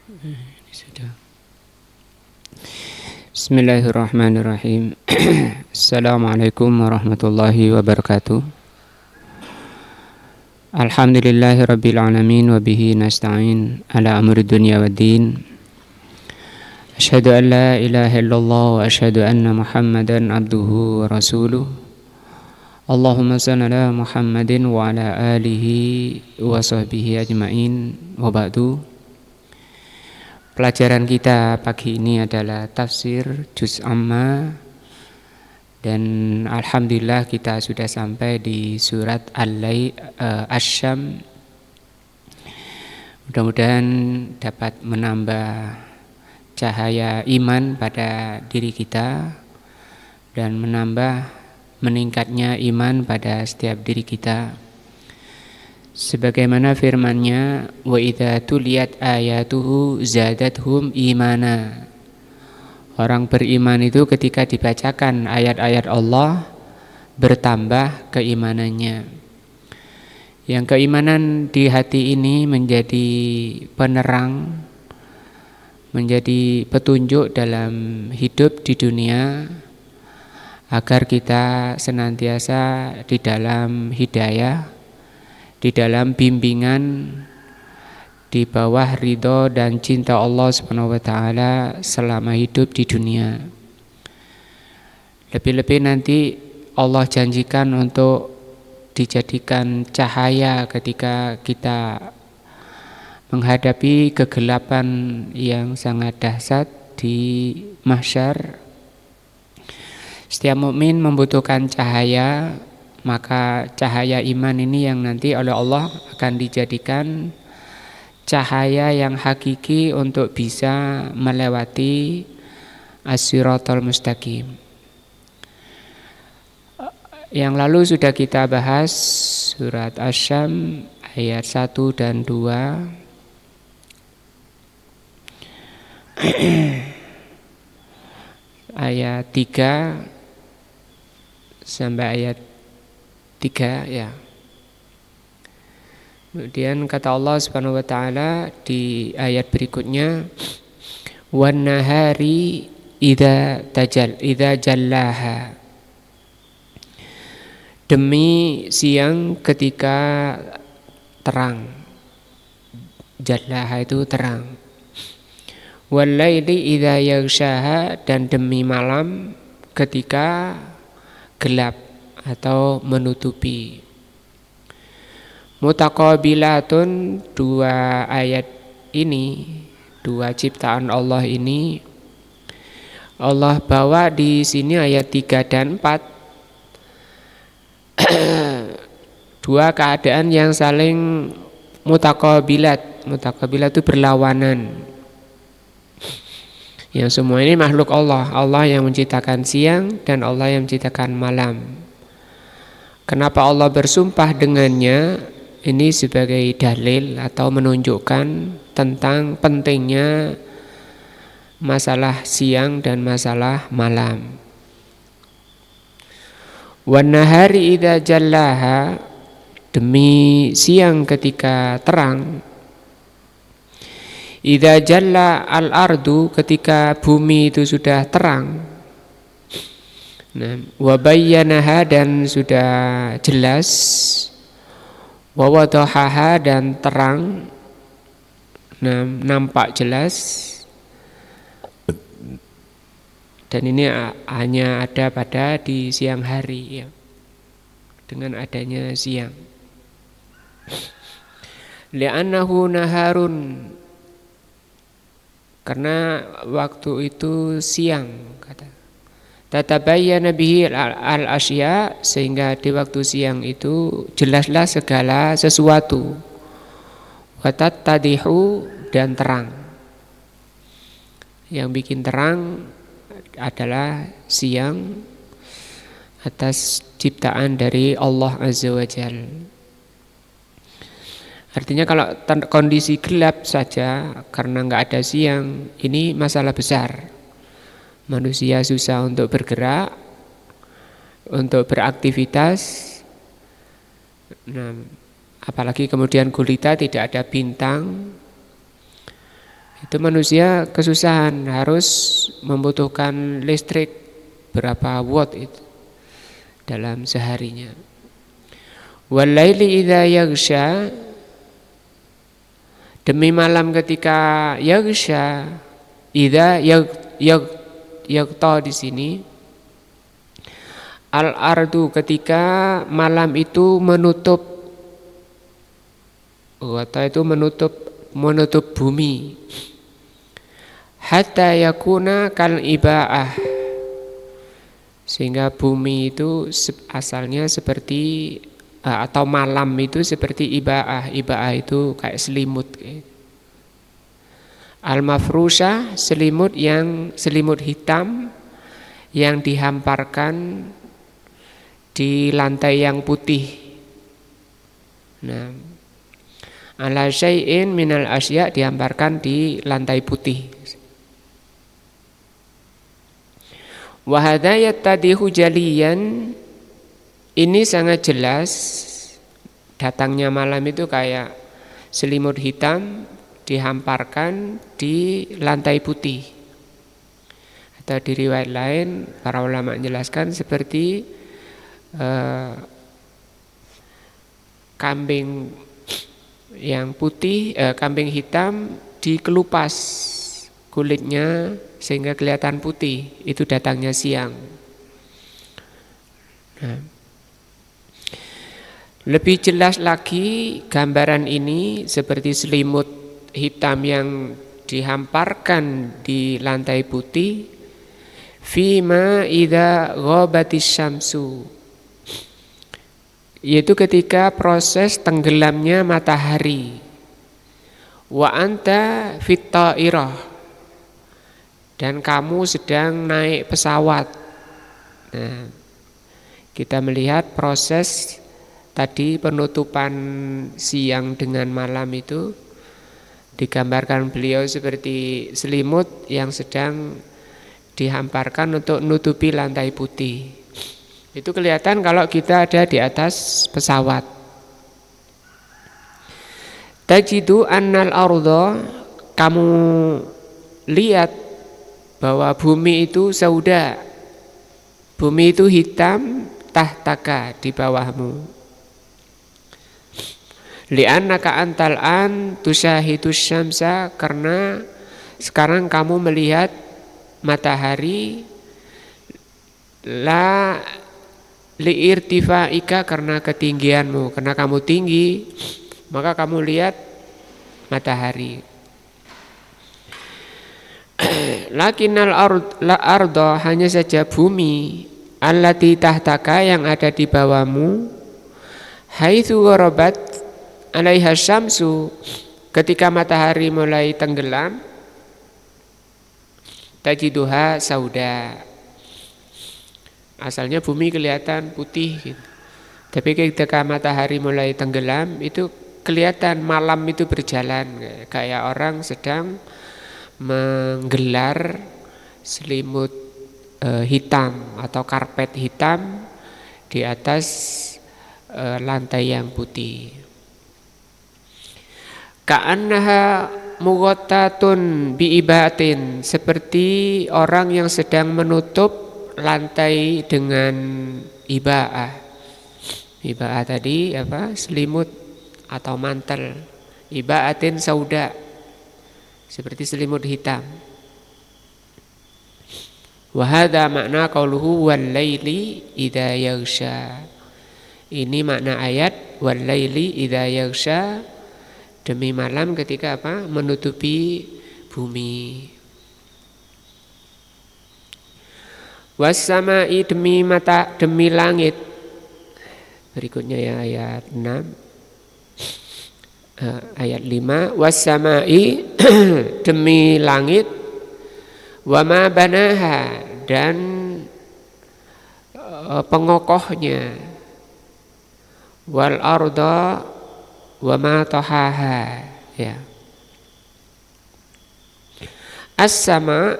Ini sudah. Bismillahirrahmanirrahim. Assalamualaikum warahmatullahi wabarakatuh. Alhamdulillahirabbil alamin wa bihi nasta'in ala amri dunya waddin. Asyhadu an la ilaha illallah wa asyhadu anna Muhammadan abduhu wa rasuluh. Allahumma shalli ala Muhammadin wa ala alihi wa sahbihi ajmain. Wa ba'du. Pelajaran kita pagi ini adalah tafsir juz amma, dan alhamdulillah kita sudah sampai di surat Asy-Syam. Mudah-mudahan dapat menambah cahaya iman pada diri kita dan meningkatnya iman pada setiap diri kita. Sebagaimana firman-Nya, wa idza tuliyat ayatuhu zadathum imana. Orang beriman itu ketika dibacakan ayat-ayat Allah bertambah keimanannya. Yang keimanan di hati ini menjadi penerang, menjadi petunjuk dalam hidup di dunia, agar kita senantiasa di dalam hidayah, di dalam bimbingan, di bawah ridho dan cinta Allah Subhanahu wa taala selama hidup di dunia. Lebih-lebih nanti Allah janjikan untuk dijadikan cahaya ketika kita menghadapi kegelapan yang sangat dahsyat di mahsyar. Setiap mukmin membutuhkan cahaya, maka cahaya iman ini yang nanti oleh Allah akan dijadikan cahaya yang hakiki untuk bisa melewati as-siratal mustaqim. Yang lalu sudah kita bahas surat Asy-Syam ayat 1 dan 2. Ayat 3 sampai ayat 3 ya. Kemudian kata Allah Subhanahu wa taala di ayat berikutnya, wan nahari idza jallaha. Demi siang ketika terang. Jallaha itu terang. Wal laili idza yaghshaha, dan demi malam ketika gelap atau menutupi. Mutaqabilatun, dua ayat ini, dua ciptaan Allah ini Allah bawa di sini ayat 3 dan 4. Dua keadaan yang saling mutaqabilat. Mutaqabilat itu berlawanan. Yang semua ini makhluk Allah. Allah yang menciptakan siang dan Allah yang menciptakan malam. Kenapa Allah bersumpah dengannya? Ini sebagai dalil atau menunjukkan tentang pentingnya masalah siang dan masalah malam. Wan nahari idza jallaha, demi siang ketika terang. Idza jalla al-ardu, ketika bumi itu sudah terang. Nah, wa bayyanaha, dan sudah jelas. Wa wadahaha, dan terang. Nah, nampak jelas. Dan ini hanya ada pada di siang hari ya. Dengan adanya siang. Li'annahu naharun, karena waktu itu siang, kata. Tatabayyana bihi al-asya, sehingga di waktu siang itu jelaslah segala sesuatu. Wa tattadihu, dan terang. Yang bikin terang adalah siang atas ciptaan dari Allah Azza wa Jalla. Artinya kalau kondisi gelap saja karena nggak ada siang, ini masalah besar. Manusia susah untuk bergerak, untuk beraktivitas. Nah, apalagi kemudian gulita tidak ada bintang, Itu manusia kesusahan, harus membutuhkan listrik berapa watt itu dalam seharinya. Walaili idza yaghsha, demi malam ketika yaghsha, idza yaghta di sini al-ardu, ketika malam itu menutup, atau itu menutup bumi, hatta yakuna kal ibaah, sehingga bumi itu asalnya seperti atau malam itu seperti ibaah. Ibaah itu kayak selimut. Al-mafrusha, selimut hitam yang dihamparkan di lantai yang putih. Nah, ala syai'in minal asya, dihamparkan di lantai putih. Wa hadza yattadihu jaliyan, ini sangat jelas datangnya malam itu kayak selimut hitam dihamparkan di lantai putih. Atau di riwayat lain para ulama menjelaskan seperti kambing yang putih, kambing hitam dikelupas kulitnya sehingga kelihatan putih, itu datangnya siang. Nah, lebih jelas lagi gambaran ini seperti selimut hitam yang dihamparkan di lantai putih. Fima idza ghabatis syamsu, yaitu ketika proses tenggelamnya matahari. Wa anta fit ta'irah, dan kamu sedang naik pesawat. Nah, kita melihat proses tadi penutupan siang dengan malam itu digambarkan beliau seperti selimut yang sedang dihamparkan untuk nutupi lantai putih. Itu kelihatan kalau kita ada di atas pesawat. Tajidu annal arda, kamu lihat bahwa bumi itu sauda, bumi itu hitam, tahtaka, di bawahmu. Li'annaka antal an tusyahidus syamsa, karena sekarang kamu melihat matahari, la li'irtifa'ika, karena ketinggianmu, karena kamu tinggi maka kamu lihat matahari. Lakinnal arda, hanya saja bumi, allati tahtaka, yang ada di bawahmu, haitsu gharabat alaiha syamsu, ketika matahari mulai tenggelam, tajiduha sauda, asalnya bumi kelihatan putih gitu. Tapi ketika matahari mulai tenggelam itu kelihatan malam itu berjalan, kayak orang sedang menggelar selimut hitam atau karpet hitam di atas lantai yang putih. Ka'annaha mughattatun bi'ibatin, seperti orang yang sedang menutup lantai dengan ibaah. Ibaah tadi apa? Selimut atau mantel. Ibaatin sauda, seperti selimut hitam. Wa hadza makna qauluhu wal laili idza yaghsha. Ini makna ayat wal laili idza yaghsha, demi malam ketika apa? Menutupi bumi. Was-samai, demi langit. Berikutnya ya ayat 6. Ayat 5, was-samai, demi langit, wa ma banaha, dan pengokohnya, wal arda wa ma tahaha, ya. As-sama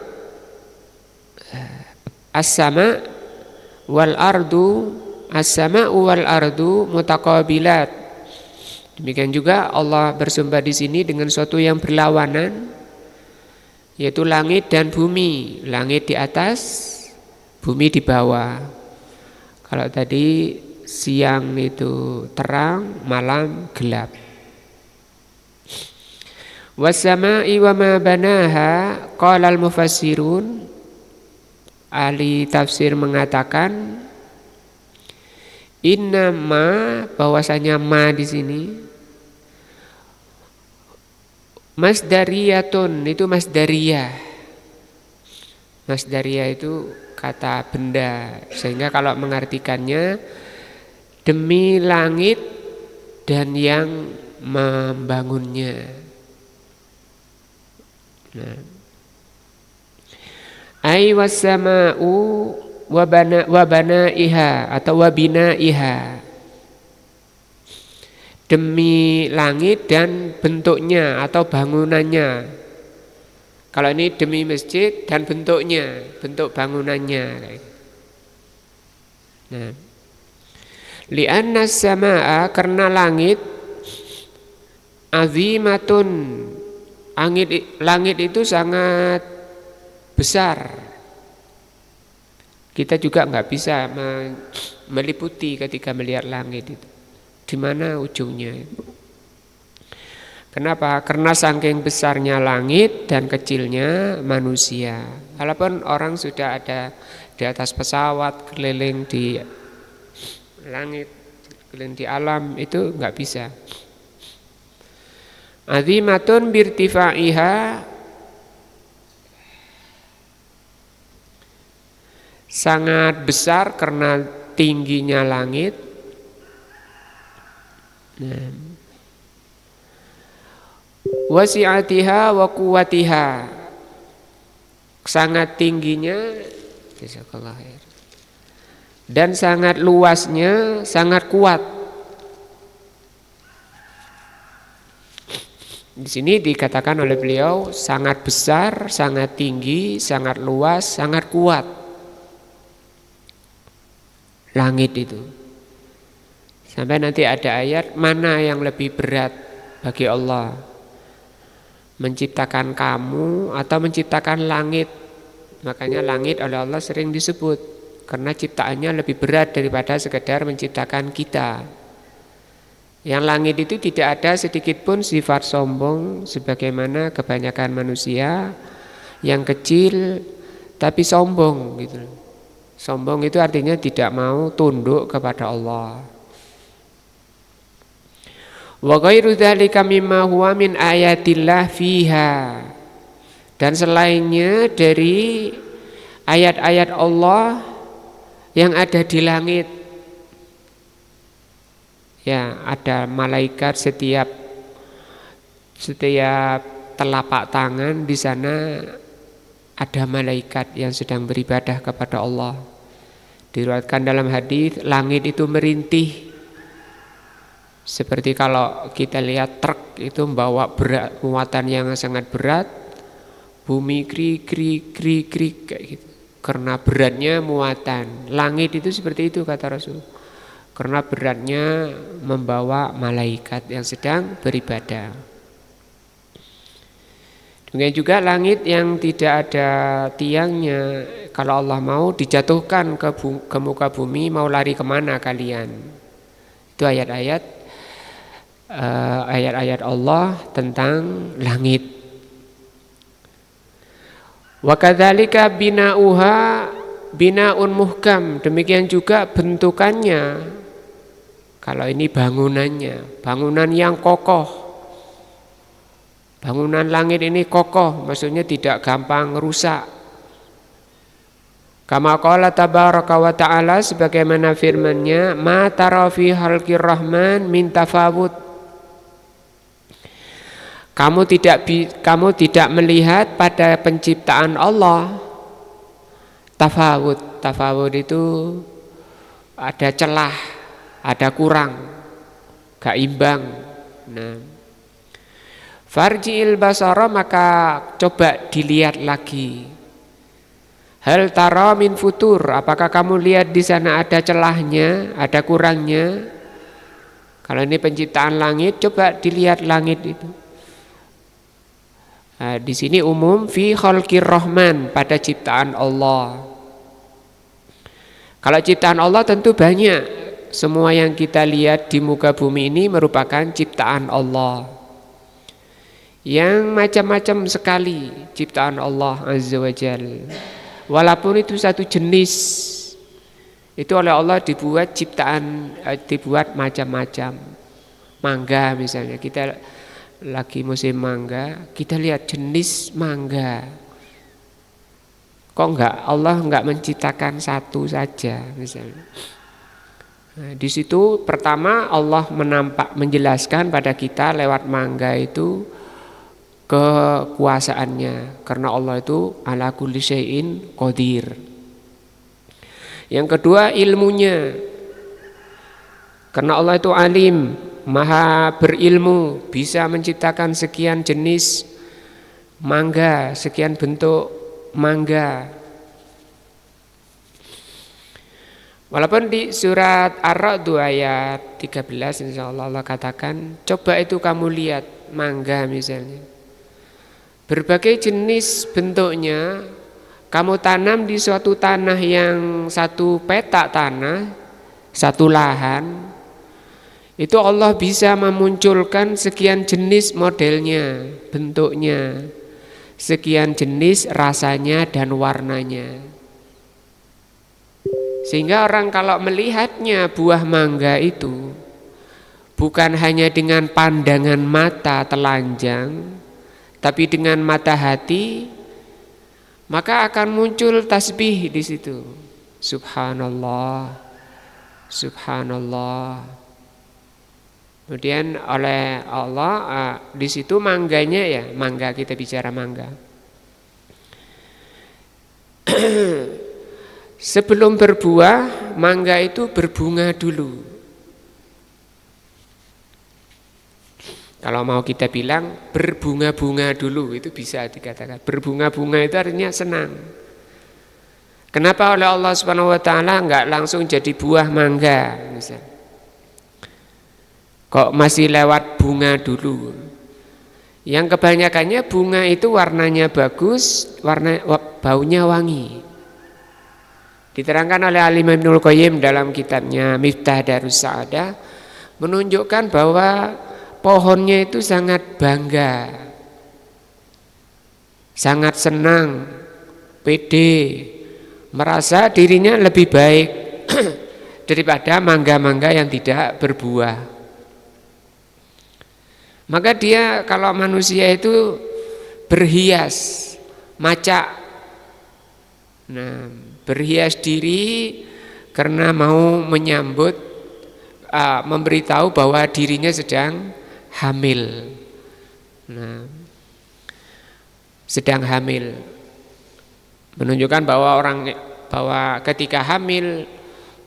wal ardu, as-sama wal ardu mutaqabilat. Demikian juga Allah bersumpah di sini dengan suatu yang berlawanan. yaitu langit dan bumi. Langit di atas, bumi di bawah. Kalau tadi siang itu terang, malam gelap. Was-sama'i wa ma banaha, qala al-mufassirun, ahli tafsir mengatakan inna ma, bahwasanya ma di sini masdariyatun, itu masdariyah. Masdariyah itu kata benda, sehingga kalau mengartikannya demi langit dan yang membangunnya. Nah, ai was-sama'u wa banaiha atau wa binaiha, demi langit dan bentuknya atau bangunannya. Kalau ini demi masjid dan bentuknya, bentuk bangunannya. Nah, li'anna as-samaa'a, karena langit azimatun, langit itu sangat besar. Kita juga nggak bisa meliputi ketika melihat langit itu. Di mana ujungnya? Kenapa? Karena saking besarnya langit dan kecilnya manusia. Walaupun orang sudah ada di atas pesawat, keliling di langit, keliling di alam, itu nggak bisa. Azimatun birtifaiha, sangat besar karena tingginya langit. Nah, wasi'atiha wa quwwatiha, sangat tingginya, dan sangat luasnya, sangat kuat. Di sini dikatakan oleh beliau sangat besar, sangat tinggi, sangat luas, sangat kuat. Langit itu. Sampai nanti ada ayat, mana yang lebih berat bagi Allah? Menciptakan kamu atau menciptakan langit? Makanya langit oleh Allah sering disebut karena ciptaannya lebih berat daripada sekedar menciptakan kita. Yang langit itu tidak ada sedikit pun sifat sombong sebagaimana kebanyakan manusia yang kecil tapi sombong gitu. Sombong itu artinya tidak mau tunduk kepada Allah. Wa ghairu dzalika mimma huwa min ayatillah fiha, dan selainnya dari ayat-ayat Allah yang ada di langit. Ya, ada malaikat setiap telapak tangan, di sana ada malaikat yang sedang beribadah kepada Allah. Diriwayatkan dalam hadis, langit itu merintih. Seperti kalau kita lihat truk itu membawa berat, muatan yang sangat berat, bumi krik kayak gitu. Karena beratnya muatan. Langit itu seperti itu kata Rasul. Karena beratnya membawa malaikat yang sedang beribadah. Demikian juga langit yang tidak ada tiangnya, kalau Allah mau dijatuhkan ke muka bumi, mau lari kemana kalian? Itu ayat-ayat Allah tentang langit. Wa kadzalika bina'uha bina'un muhkam, demikian juga bentukannya. Kalau ini bangunannya, bangunan yang kokoh. Bangunan langit ini kokoh, maksudnya tidak gampang rusak. Kama qala tabaraka wa ta'ala, sebagaimana firman-Nya, ma tara fi khalqir rahman min tafawut. Kamu tidak melihat pada penciptaan Allah tafawut. Tafawut itu ada celah, ada kurang, gak imbang. Nah, farji'il basara, maka coba dilihat lagi. Hal tara min futur, apakah kamu lihat di sana ada celahnya, ada kurangnya? Kalau ini penciptaan langit, coba dilihat langit itu. Nah, di sini umum fi khalqir rahman, pada ciptaan Allah. Kalau ciptaan Allah tentu banyak. Semua yang kita lihat di muka bumi ini merupakan ciptaan Allah. Yang macam-macam sekali ciptaan Allah Azza wa Jalla. Walaupun itu satu jenis, itu oleh Allah dibuat dibuat macam-macam. Mangga misalnya, kita lagi musim mangga, kita lihat jenis mangga. Kok Allah enggak menciptakan satu saja misalnya. Nah, di situ pertama Allah menjelaskan pada kita lewat mangga itu kekuasaannya, karena Allah itu ala kulli syai'in qadir. Yang kedua ilmunya, karena Allah itu alim, maha berilmu, bisa menciptakan sekian jenis mangga, sekian bentuk mangga. Walaupun di surat Ar-Ra'd ayat 13 insyaallah Allah katakan, coba itu kamu lihat mangga misalnya, berbagai jenis bentuknya, kamu tanam di suatu tanah yang satu petak tanah, satu lahan, itu Allah bisa memunculkan sekian jenis modelnya, bentuknya, sekian jenis rasanya dan warnanya. Sehingga orang kalau melihatnya buah mangga itu bukan hanya dengan pandangan mata telanjang, tapi dengan mata hati, maka akan muncul tasbih di situ. Subhanallah, Subhanallah. Kemudian oleh Allah di situ mangganya, ya mangga, kita bicara mangga. Sebelum berbuah, mangga itu berbunga dulu. Kalau mau kita bilang berbunga-bunga dulu, itu bisa dikatakan. Berbunga-bunga itu artinya senang. Kenapa oleh Allah Subhanahu wa taala enggak langsung jadi buah mangga misalnya? Kok masih lewat bunga dulu? Yang kebanyakannya bunga itu warnanya bagus, baunya wangi. Diterangkan oleh Al-Imam Ibnul Qayyim dalam kitabnya Miftah Darus Sa'adah, menunjukkan bahwa pohonnya itu sangat bangga, sangat senang, pede, merasa dirinya lebih baik daripada mangga-mangga yang tidak berbuah. Maka dia, kalau manusia itu berhias, macak, nah, berhias diri karena mau menyambut, memberitahu bahwa dirinya sedang hamil. Nah, sedang hamil, menunjukkan bahwa ketika hamil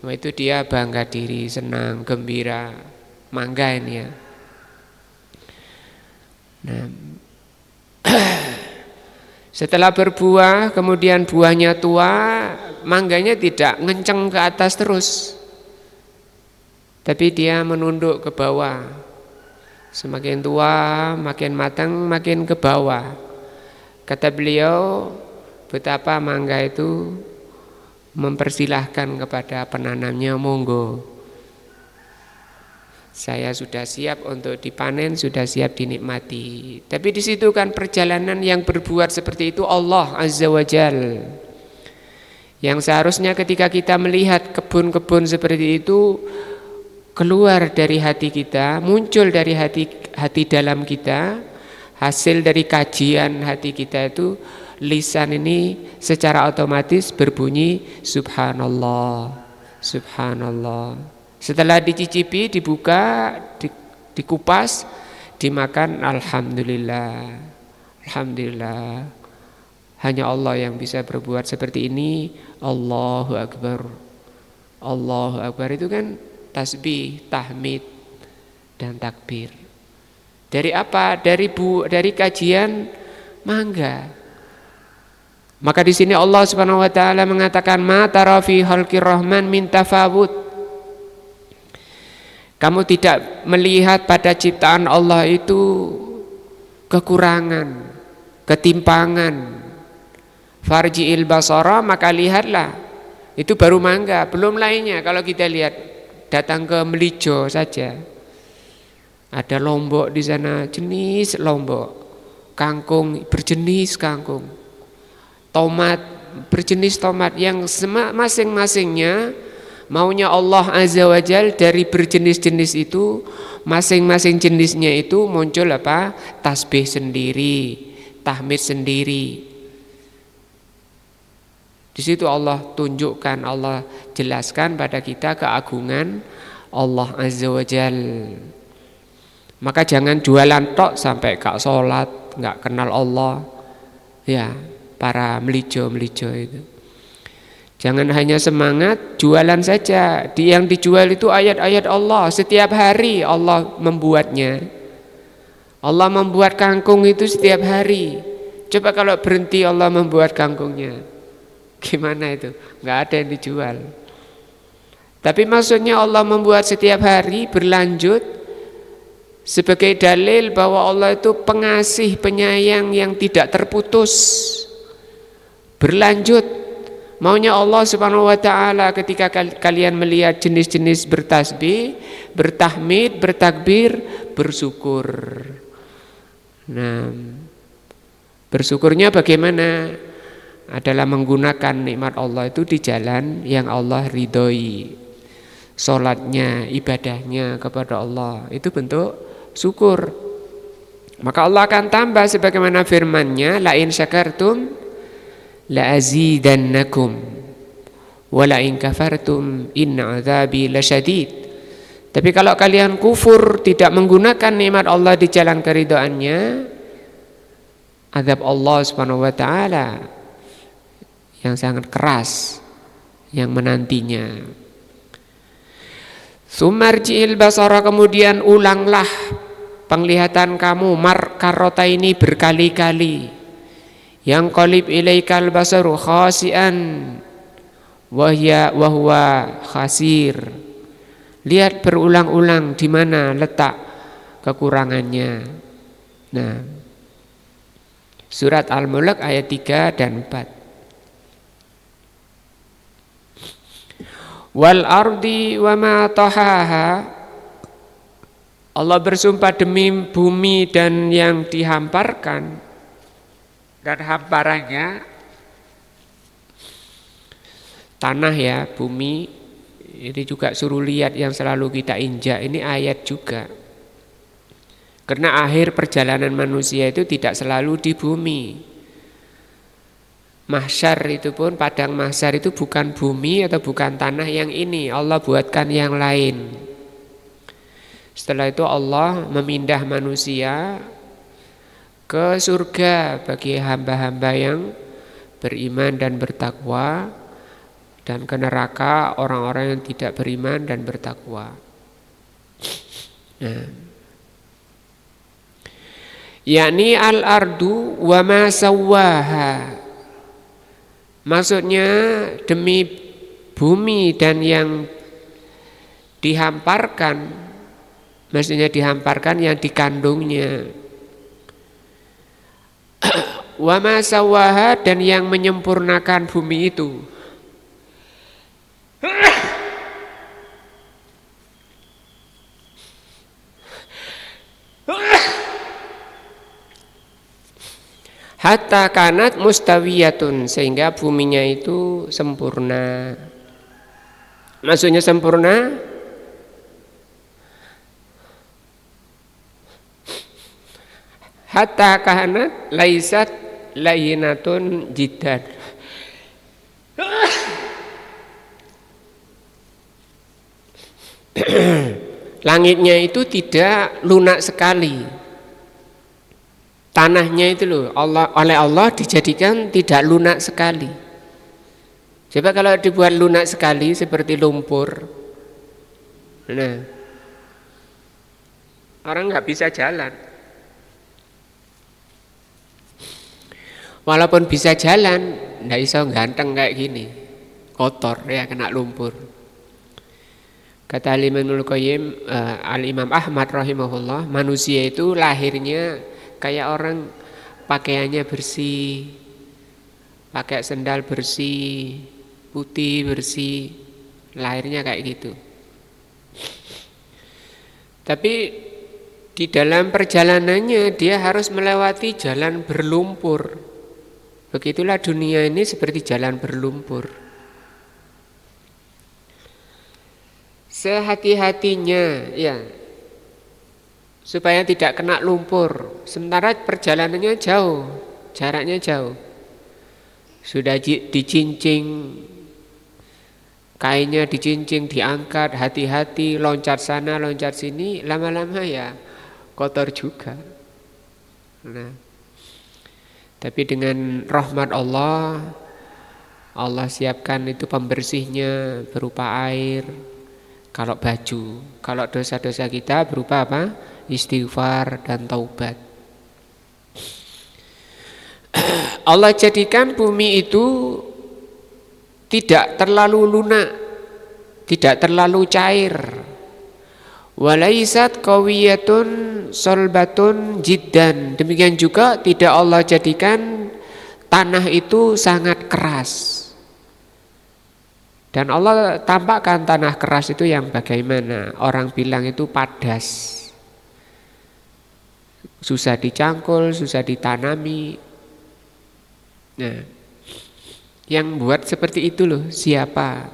itu dia bangga diri, senang, gembira. Mangga ini ya. Nah, setelah berbuah, kemudian buahnya tua, mangganya tidak ngenceng ke atas terus, tapi dia menunduk ke bawah. Semakin tua, makin matang, makin ke bawah. Kata beliau, betapa mangga itu mempersilahkan kepada penanamnya, monggo, saya sudah siap untuk dipanen, sudah siap dinikmati. Tapi di situ kan perjalanan yang berbuat seperti itu Allah Azza wa Jalla. Yang seharusnya ketika kita melihat kebun-kebun seperti itu keluar dari hati kita, muncul dari hati dalam kita, hasil dari kajian hati kita itu, lisan ini secara otomatis berbunyi Subhanallah, Subhanallah. Setelah dicicipi, dibuka, dikupas, dimakan, Alhamdulillah, Alhamdulillah. Hanya Allah yang bisa berbuat seperti ini. Allahu Akbar, Allahu Akbar itu kan tasbih, tahmid, dan takbir. Dari apa? Dari kajian mangga. Maka di sini Allah Subhanahu wa taala mengatakan, ma tara fi khalqir rahman min tafawut. Kamu tidak melihat pada ciptaan Allah itu kekurangan, ketimpangan. Farji'il basara, maka lihatlah. Itu baru Mangga, belum lainnya. Kalau kita lihat, datang ke Melijo saja, ada lombok di sana, jenis lombok, kangkung berjenis kangkung, tomat berjenis tomat, yang masing-masingnya maunya Allah Azza wa Jal. Dari berjenis-jenis itu, masing-masing jenisnya itu muncul apa? Tasbih sendiri, tahmid sendiri. Di situ Allah tunjukkan, Allah jelaskan pada kita keagungan Allah Azza wa Jal. Maka jangan jualan tok sampai gak sholat, gak kenal Allah. Ya, para melijo-melijo itu. Jangan hanya semangat jualan saja. Yang dijual itu ayat-ayat Allah. Setiap hari Allah membuatnya. Allah membuat kangkung itu setiap hari. Coba kalau berhenti Allah membuat kangkungnya, gimana itu? Nggak ada yang dijual. Tapi maksudnya Allah membuat setiap hari berlanjut sebagai dalil bahwa Allah itu pengasih, penyayang yang tidak terputus, berlanjut. Maunya Allah Subhanahu wa ta'ala ketika kalian melihat jenis-jenis bertasbih, bertahmid, bertakbir, bersyukur. Nah, bersyukurnya bagaimana? Adalah menggunakan nikmat Allah itu di jalan yang Allah ridhoi. Salatnya, ibadahnya kepada Allah, itu bentuk syukur. Maka Allah akan tambah sebagaimana firman-Nya, la in syakartum la azidannakum wa la in kafartum inna adzabi lasyadid. Tapi kalau kalian kufur, tidak menggunakan nikmat Allah di jalan keridhaannya, azab Allah Subhanahu wa taala yang sangat keras yang menantinya. Sumarji'il basara, kemudian ulanglah penglihatan kamu, karota ini berkali-kali. Yang qalib ilaikal basaru khasian wa huwa khasir. Lihat berulang-ulang di mana letak kekurangannya. Nah, surat Al-Mulk ayat 3 dan 4. Wal ardi wa ma tahaha, Allah bersumpah demi bumi dan yang dihamparkan dan hamparannya. Tanah ya, bumi ini juga suruh lihat yang selalu kita injak. Ini ayat juga. Karena akhir perjalanan manusia itu tidak selalu di bumi. Mahsyar itu pun, padang mahsyar itu bukan bumi atau bukan tanah yang ini, Allah buatkan yang lain. Setelah itu Allah memindah manusia ke surga bagi hamba-hamba yang beriman dan bertakwa, dan ke neraka orang-orang yang tidak beriman dan bertakwa. Nah, yakni al-ardu wa ma sawwaha, maksudnya demi bumi dan yang dihamparkan, maksudnya dihamparkan yang dikandungnya. Wa ma sawwaha, dan yang menyempurnakan bumi itu. Hatta kanat mustawiyatun, sehingga buminya itu sempurna. Maksudnya sempurna, hatta kanat laisat layinatun jiddan. Langitnya itu tidak lunak sekali. Tanahnya itu loh, oleh Allah dijadikan tidak lunak sekali. Coba kalau dibuat lunak sekali seperti lumpur, nah, orang nggak bisa jalan. Walaupun bisa jalan, nggak bisa ganteng kayak gini, kotor ya, kena lumpur. Kata Al-Imam Al-Imam Ahmad rahimahullah, manusia itu lahirnya kayak orang pakaiannya bersih, pakai sendal bersih, putih bersih, lahirnya kayak gitu. Tapi di dalam perjalanannya dia harus melewati jalan berlumpur. Begitulah dunia ini seperti jalan berlumpur. Sehati-hatinya ya, supaya tidak kena lumpur. Sementara perjalanannya jauh, jaraknya jauh. Sudah dicincing, kainnya dicincing, diangkat, hati-hati, loncat sana, loncat sini, lama-lama ya kotor juga. Nah, tapi dengan rahmat Allah, Allah siapkan itu pembersihnya berupa air. Kalau baju, kalau dosa-dosa kita berupa apa? Istighfar dan taubat. Allah jadikan bumi itu tidak terlalu lunak, tidak terlalu cair. Walaisat qawiyatun solbatun jiddan. Demikian juga tidak Allah jadikan tanah itu sangat keras. Dan Allah tampakkan tanah keras itu yang bagaimana? Orang bilang itu padas, susah dicangkul, susah ditanami. Nah, yang buat seperti itu loh, siapa?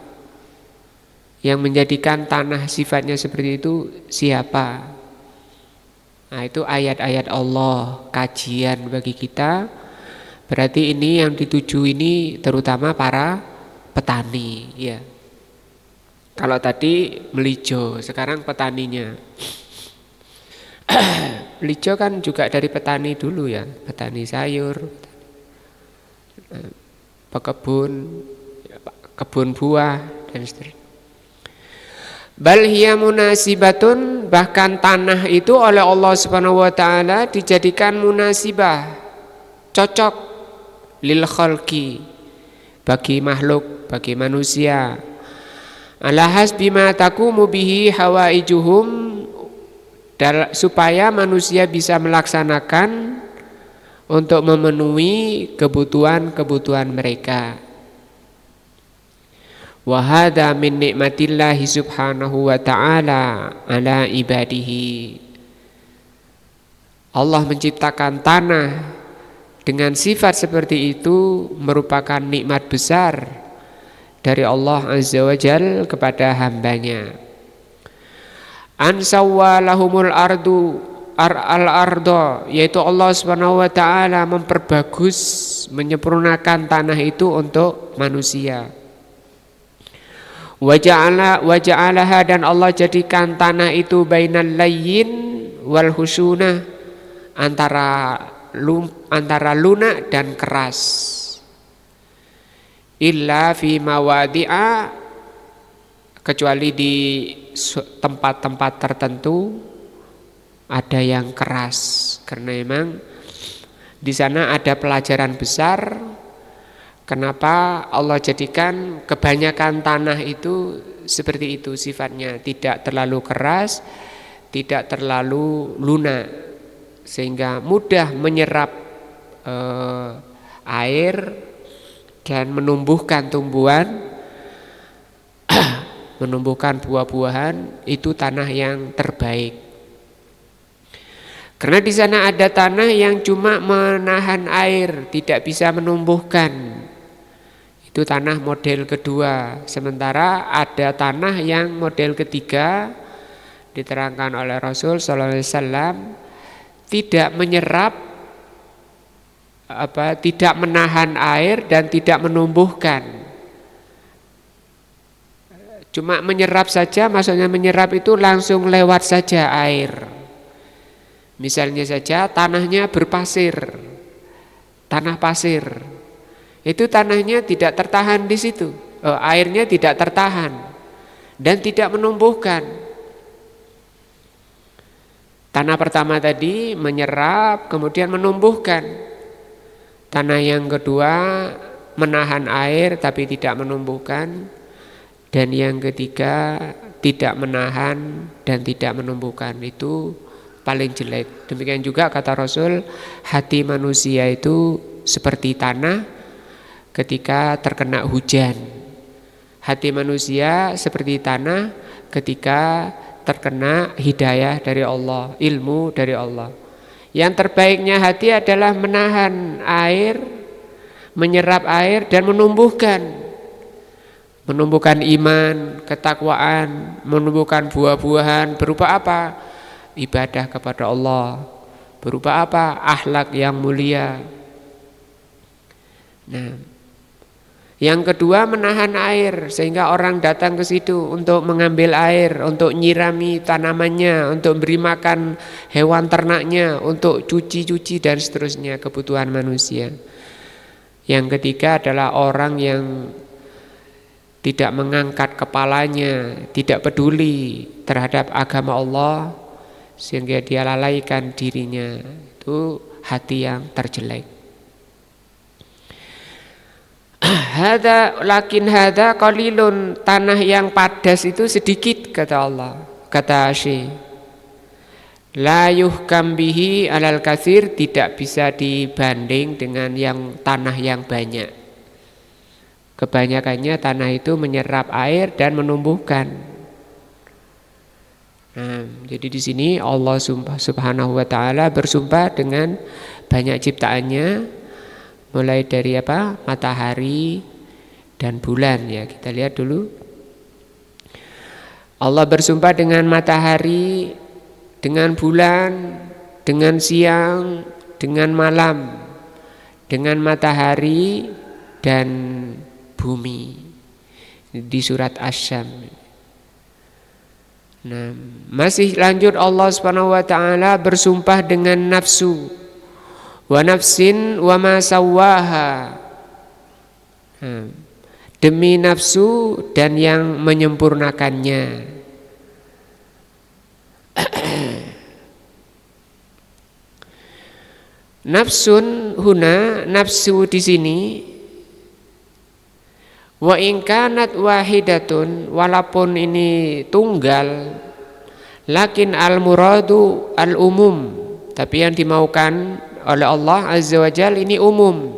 Yang menjadikan tanah sifatnya seperti itu siapa? Nah, itu ayat-ayat Allah, kajian bagi kita. Berarti ini yang dituju ini terutama para petani, ya. Kalau tadi melijo, sekarang petaninya. Melijo kan juga dari petani dulu ya, petani sayur, pekebun, kebun buah dan seterusnya. Bal hiya munasibatun, bahkan tanah itu oleh Allah Subhanahu wa taala dijadikan munasibah, cocok lil khalqi, bagi makhluk, bagi manusia. Ala hasbi ma taqumu bihi hawaijuhum, supaya manusia bisa melaksanakan untuk memenuhi kebutuhan-kebutuhan mereka. Wa hadza min nikmatillahi subhanahu wa ta'ala ala ibadihi. Allah menciptakan tanah dengan sifat seperti itu merupakan nikmat besar dari Allah Azza wa Jal kepada hambanya. An sawwa lahumul ardu al-ardo, yaitu Allah Subhanahu wa ta'ala memperbagus, menyempurnakan tanah itu untuk manusia. Waja'alaha, dan Allah jadikan tanah itu bainal layyin wal husunah, antara lunak dan keras. Illa fi mawadi'a, kecuali di tempat-tempat tertentu ada yang keras, karena memang di sana ada pelajaran besar. Kenapa Allah jadikan kebanyakan tanah itu seperti itu sifatnya, tidak terlalu keras, tidak terlalu lunak, sehingga mudah menyerap air dan menumbuhkan tumbuhan, menumbuhkan buah-buahan. Itu tanah yang terbaik. Karena di sana ada tanah yang cuma menahan air, tidak bisa menumbuhkan. Itu tanah model kedua. Sementara ada tanah yang model ketiga, diterangkan oleh Rasul sallallahu alaihi wasallam, tidak menyerap, tidak menahan air dan tidak menumbuhkan. Cuma menyerap saja, maksudnya menyerap itu langsung lewat saja air. Misalnya saja tanahnya berpasir, tanah pasir. Itu tanahnya tidak tertahan di situ, airnya tidak tertahan dan tidak menumbuhkan. Tanah pertama tadi menyerap kemudian menumbuhkan. Tanah yang kedua menahan air tapi tidak menumbuhkan. Dan yang ketiga tidak menahan dan tidak menumbuhkan. Itu paling jelek. Demikian juga kata Rasul, hati manusia itu seperti tanah ketika terkena hujan. Hati manusia seperti tanah ketika terkena hidayah dari Allah, ilmu dari Allah. Yang terbaiknya hati adalah menahan air, menyerap air dan menumbuhkan iman, ketakwaan, menumbuhkan buah-buahan berupa apa? Ibadah kepada Allah. Berupa apa? Akhlak yang mulia. Nah, yang kedua menahan air sehingga orang datang ke situ untuk mengambil air, untuk nyirami tanamannya, untuk beri makan hewan ternaknya, untuk cuci-cuci dan seterusnya kebutuhan manusia. Yang ketiga adalah orang yang tidak mengangkat kepalanya, tidak peduli terhadap agama Allah sehingga dia lalaikan dirinya. Itu hati yang terjelek. Hada qalilun, tanah yang padas itu sedikit kata Allah. Kata Syekh, la yuhkam bihi alal katsir, tidak bisa dibanding dengan yang tanah yang banyak. Kebanyakannya tanah itu menyerap air dan menumbuhkan. Nah, jadi di sini Allah Subhanahu wa taala bersumpah dengan banyak ciptaannya, mulai dari apa? Matahari dan bulan ya. Kita lihat dulu. Allah bersumpah dengan matahari, dengan bulan, dengan siang, dengan malam, dengan matahari dan bumi. Di surat Asy-Syams. Nah, masih lanjut Allah Subhanahu wa taala bersumpah dengan nafsu. Wa nafsin wa ma sawwaha. Demi nafsu dan yang menyempurnakannya. Nafsun huna, nafsu di sini, wa in kanat wahidatun, walaupun ini tunggal, lakin al muradu al umum, tapi yang dimaukan oleh Allah Azza wa Jalla ini umum,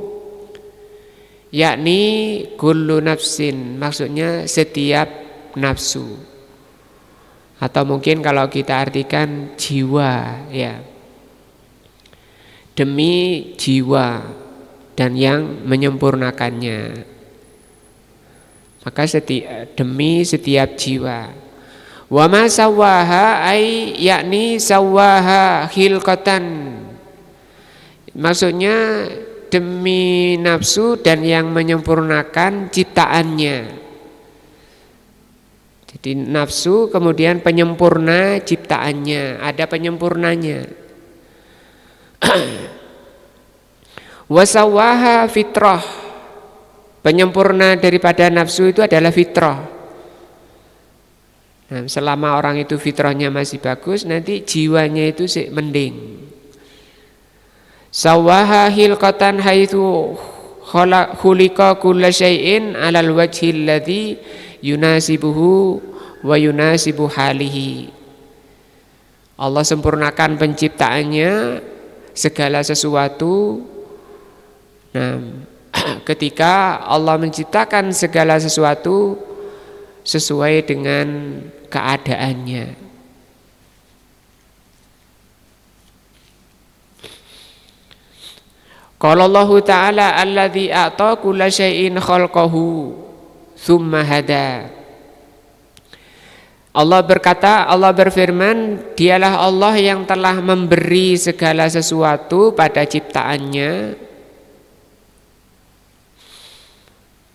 yakni kullu nafsin, maksudnya setiap nafsu, atau mungkin kalau kita artikan jiwa ya, demi jiwa dan yang menyempurnakannya. Maka demi setiap jiwa. Wa ma sawwaha ay yakni sawwaha khilqatan. Maksudnya demi nafsu dan yang menyempurnakan ciptaannya. Jadi nafsu kemudian penyempurna ciptaannya, ada penyempurnanya. Wa sawwaha fitrah. Penyempurna daripada nafsu itu adalah fitrah. Nah, selama orang itu fitrahnya masih bagus, nanti jiwanya itu sih mending. Sawaha hilqatan haitsu khuliqa kulla syai'in 'alal wajhi alladhi yunasibuhu wa yunasibu halihi. Allah sempurnakan penciptaannya segala sesuatu. Nah, ketika Allah menciptakan segala sesuatu sesuai dengan keadaannya. Qala Allah Ta'ala alladzi a'ta kulla syai'in khalqahu tsumma hada. Allah berkata, Allah berfirman, dialah Allah yang telah memberi segala sesuatu pada ciptaannya.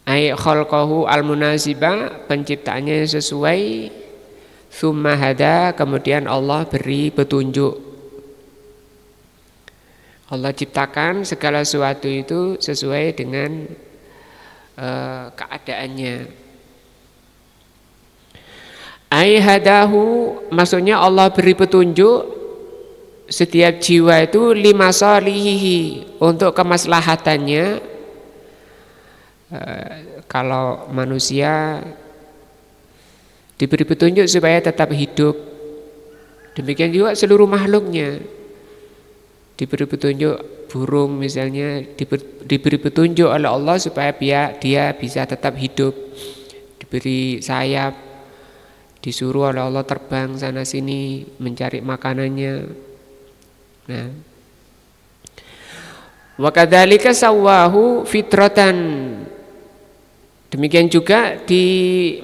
Ay khalqahu al-munasiba, penciptaannya yang sesuai. Tsumma hada, kemudian Allah beri petunjuk. Allah ciptakan segala sesuatu itu sesuai dengan keadaannya. Ay hadahu, maksudnya Allah beri petunjuk setiap jiwa itu lima salihihi, untuk kemaslahatannya. Kalau manusia diberi petunjuk supaya tetap hidup, Demikian juga seluruh makhluknya diberi petunjuk. Burung misalnya diberi petunjuk oleh Allah supaya dia bisa tetap hidup, diberi sayap, disuruh oleh Allah terbang sana sini mencari makanannya. Nah, wa kadzalika sawwahu fitratan. Demikian juga di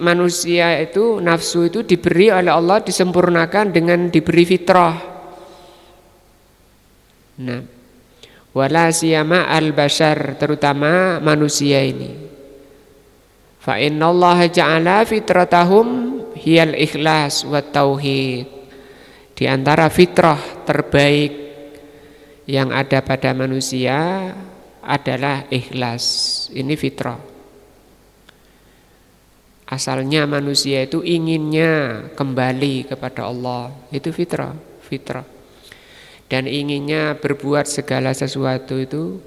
manusia itu nafsu itu diberi oleh Allah, disempurnakan dengan diberi fitrah. Nah, wala siyama al-bashar, terutama manusia ini. Fa innallaha ja'ala fitratahum hiyal ikhlas wa tauhid. Di antara fitrah terbaik yang ada pada manusia adalah ikhlas. Ini fitrah. Asalnya manusia itu inginnya kembali kepada Allah. Itu fitrah. Dan inginnya berbuat segala sesuatu itu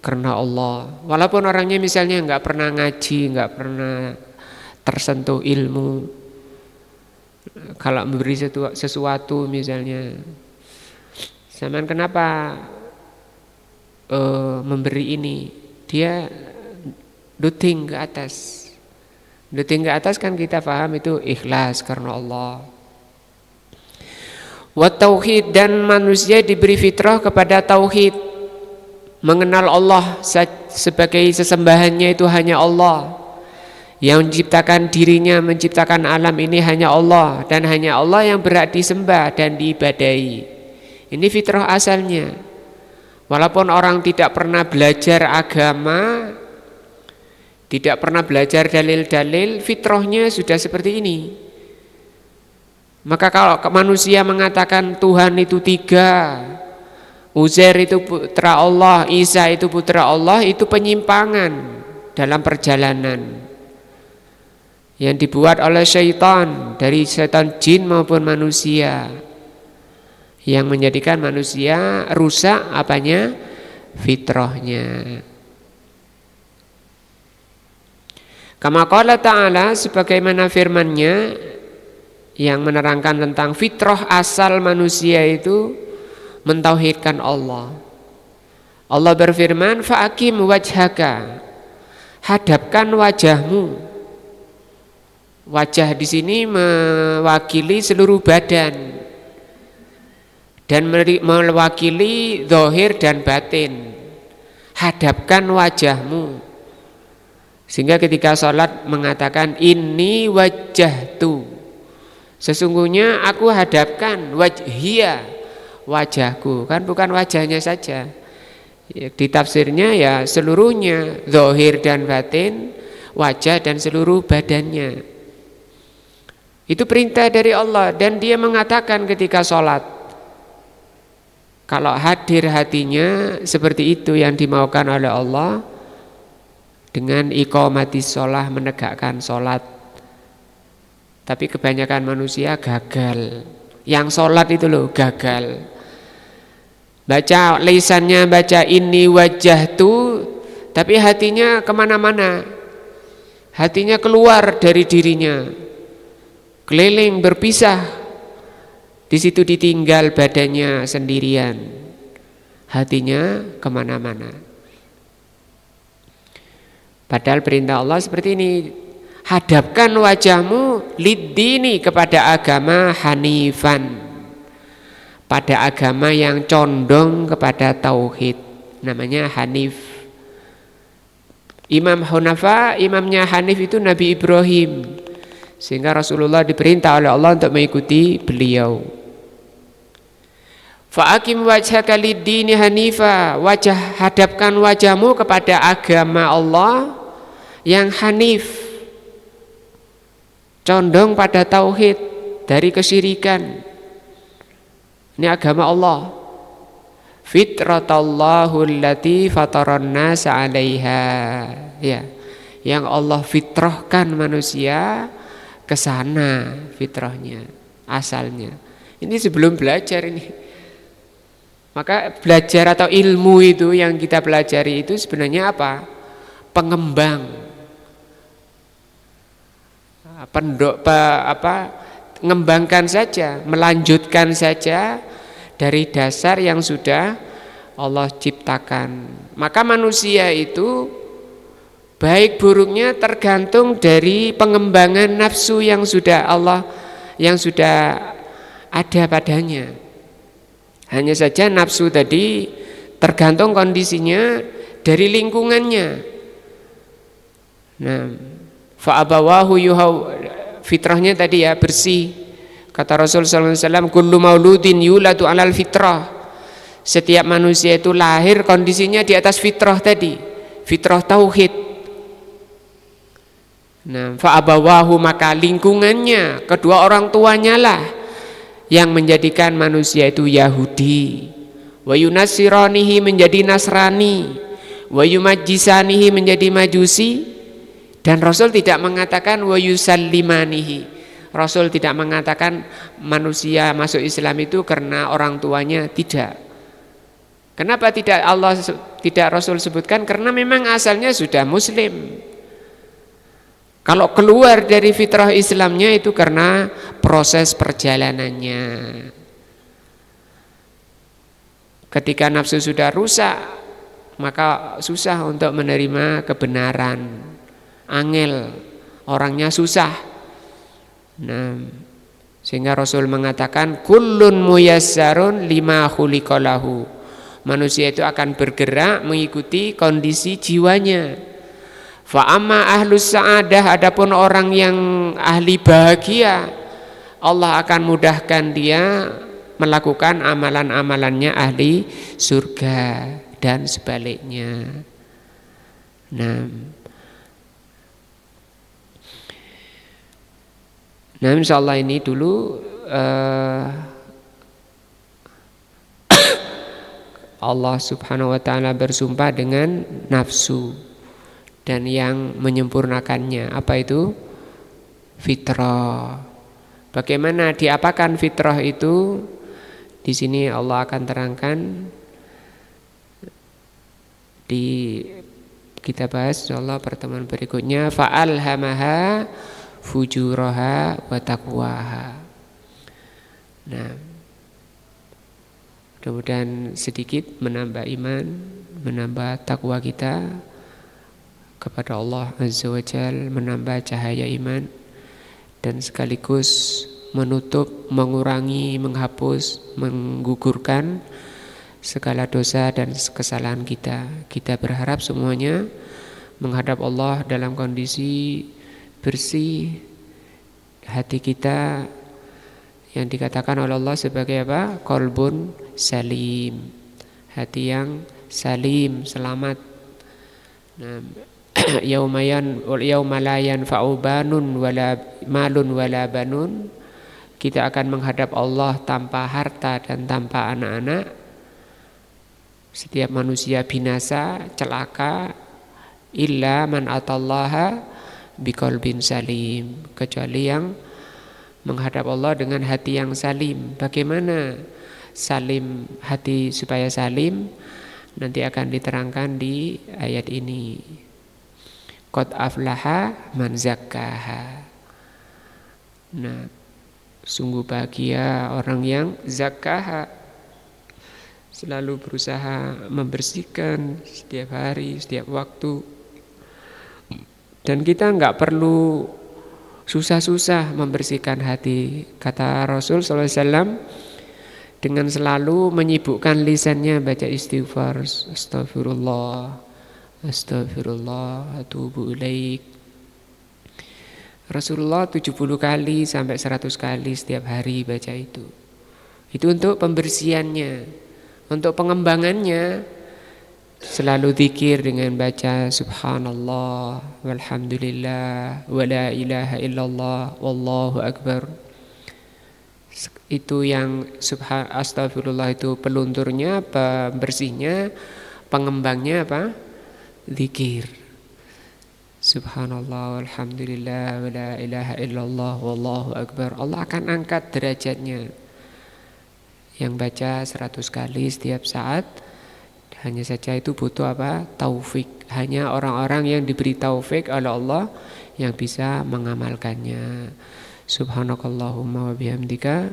karena Allah. Walaupun orangnya misalnya nggak pernah ngaji, nggak pernah tersentuh ilmu, kalau memberi sesuatu misalnya, zaman kenapa memberi ini, dia duting ke atas. Duting ke atas kan kita paham itu ikhlas karena Allah. Wa tauhid, dan manusia diberi fitrah kepada tauhid, mengenal Allah sebagai sesembahannya itu hanya Allah. Yang menciptakan dirinya, menciptakan alam ini hanya Allah, dan hanya Allah yang berhak disembah dan diibadahi. Ini fitrah asalnya. Walaupun orang tidak pernah belajar agama, tidak pernah belajar dalil-dalil, fitrahnya sudah seperti ini. Maka kalau manusia mengatakan Tuhan itu 3, Uzair itu putra Allah, Isa itu putra Allah, itu penyimpangan dalam perjalanan yang dibuat oleh syaitan, dari syaitan jin maupun manusia, yang menjadikan manusia rusak apanya? Fitrahnya. Kama qala ta'ala, sebagaimana firman-Nya yang menerangkan tentang fitrah asal manusia itu mentauhidkan Allah. Allah berfirman, fa'akim wajhaka, hadapkan wajahmu. Wajah di sini mewakili seluruh badan dan mewakili zahir dan batin. Hadapkan wajahmu. Sehingga ketika sholat mengatakan inni wajjahtu, sesungguhnya aku hadapkan wajhia, wajahku, kan bukan wajahnya saja. Di tafsirnya ya seluruhnya, zahir dan batin, wajah dan seluruh badannya. Itu perintah dari Allah, dan dia mengatakan ketika sholat, kalau hadir hatinya seperti itu yang dimaukan oleh Allah, dengan iqamatis sholah, menegakkan sholat. Tapi kebanyakan manusia gagal. Yang sholat itu loh gagal. Baca lisannya, baca ini wajah tu, tapi hatinya kemana-mana. Hatinya keluar dari dirinya, keliling berpisah. Di situ ditinggal badannya sendirian, hatinya kemana-mana. Padahal perintah Allah seperti ini, hadapkan wajahmu lid-dini, kepada agama hanifan, pada agama yang condong kepada tauhid, namanya hanif. Imam Hunafa, imamnya Hanif itu Nabi Ibrahim, sehingga Rasulullah diperintah oleh Allah untuk mengikuti beliau. Fa'akim wajhaka lid-dini hanifa, hadapkan wajahmu kepada agama Allah yang hanif, condong pada tauhid, dari kesyirikan. Ini agama Allah. Fitratallahu allati fataran nasa 'alaiha. Ya, yang Allah fitrahkan manusia ke sana, fitrahnya, asalnya. Ini sebelum belajar ini. Maka belajar atau ilmu itu yang kita pelajari itu sebenarnya apa? Pengembang, mengembangkan saja, melanjutkan saja dari dasar yang sudah Allah ciptakan. Maka manusia itu baik buruknya tergantung dari pengembangan nafsu yang sudah ada padanya. Hanya saja nafsu tadi tergantung kondisinya dari lingkungannya. Nah, fa'abawahu fitrahnya tadi ya bersih. Kata Rasul sallallahu alaihi wasallam, kullu mauludin yuladu 'alal fitrah. Setiap manusia itu lahir kondisinya di atas fitrah tadi, fitrah tauhid. Nah, fa'abawahu maka lingkungannya, kedua orang tuanya lah yang menjadikan manusia itu Yahudi, wa yunassiranihi menjadi Nasrani, wa yumajjisanihi menjadi Majusi. Dan Rasul tidak mengatakan wa yusallimanihi. Rasul tidak mengatakan manusia masuk Islam itu karena orang tuanya, tidak. Kenapa tidak Rasul sebutkan? Karena memang asalnya sudah muslim. Kalau keluar dari fitrah Islamnya itu karena proses perjalanannya. Ketika nafsu sudah rusak, maka susah untuk menerima kebenaran. Angel, orangnya susah. Nah, sehingga Rasul mengatakan kullun muyassarun lima khuliqalahu. Manusia itu akan bergerak mengikuti kondisi jiwanya. Fa amma ahlus sa'adah, adapun orang yang ahli bahagia, Allah akan mudahkan dia melakukan amalan-amalannya ahli surga dan sebaliknya. Nah, insyaallah ini dulu Allah subhanahu wa ta'ala bersumpah dengan nafsu dan yang menyempurnakannya. Apa itu? Fitrah. Bagaimana diapakan fitrah itu? Di sini Allah akan terangkan, kita bahas insyaallah pertemuan berikutnya. Fa'alhamaha fujuraha wa taqwaha. Nah, mudah-mudahan sedikit menambah iman, menambah takwa kita kepada Allah Azza wa Jalla, menambah cahaya iman dan sekaligus menutup, mengurangi, menghapus, menggugurkan segala dosa dan kesalahan kita. Kita berharap semuanya menghadap Allah dalam kondisi bersih, hati kita yang dikatakan oleh Allah sebagai apa? Qalbun salim, hati yang salim, selamat. Nah, yauma la yanfa'u banun wala malun wala banun. Kita akan menghadap Allah tanpa harta dan tanpa anak-anak. Setiap manusia binasa, celaka, illa man atallaha biqalbin salim, kecuali yang menghadap Allah dengan hati yang salim. Bagaimana salim hati supaya salim? Nanti akan diterangkan di ayat ini. Qad aflaha man zakkaha. Nah, sungguh bahagia orang yang zakkaha, selalu berusaha membersihkan setiap hari, setiap waktu. Dan kita enggak perlu susah-susah membersihkan hati. Kata Rasul sallallahu alaihi wasallam, dengan selalu menyibukkan lisannya baca istighfar, astagfirullah, astagfirullah, atubu ilaik. Rasulullah 70 kali sampai 100 kali setiap hari baca itu. Itu untuk pembersihannya. Untuk pengembangannya selalu zikir dengan baca subhanallah walhamdulillah wala ilaha illallah wallahu akbar. Itu yang astagfirullah itu pelunturnya, pembersihnya, pengembangnya apa? Zikir. Subhanallah walhamdulillah wala ilaha illallah wallahu akbar. Allah akan angkat derajatnya. Yang baca 100 kali setiap saat. Hanya saja itu butuh apa? Taufik. Hanya orang-orang yang diberi taufik oleh Allah yang bisa mengamalkannya. Subhanakallahumma wa bihamdika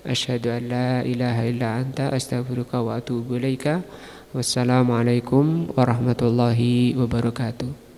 asyhadu an la ilaha illa anta astaghfiruka wa atubu ilaika. Wassalamualaikum warahmatullahi wabarakatuh.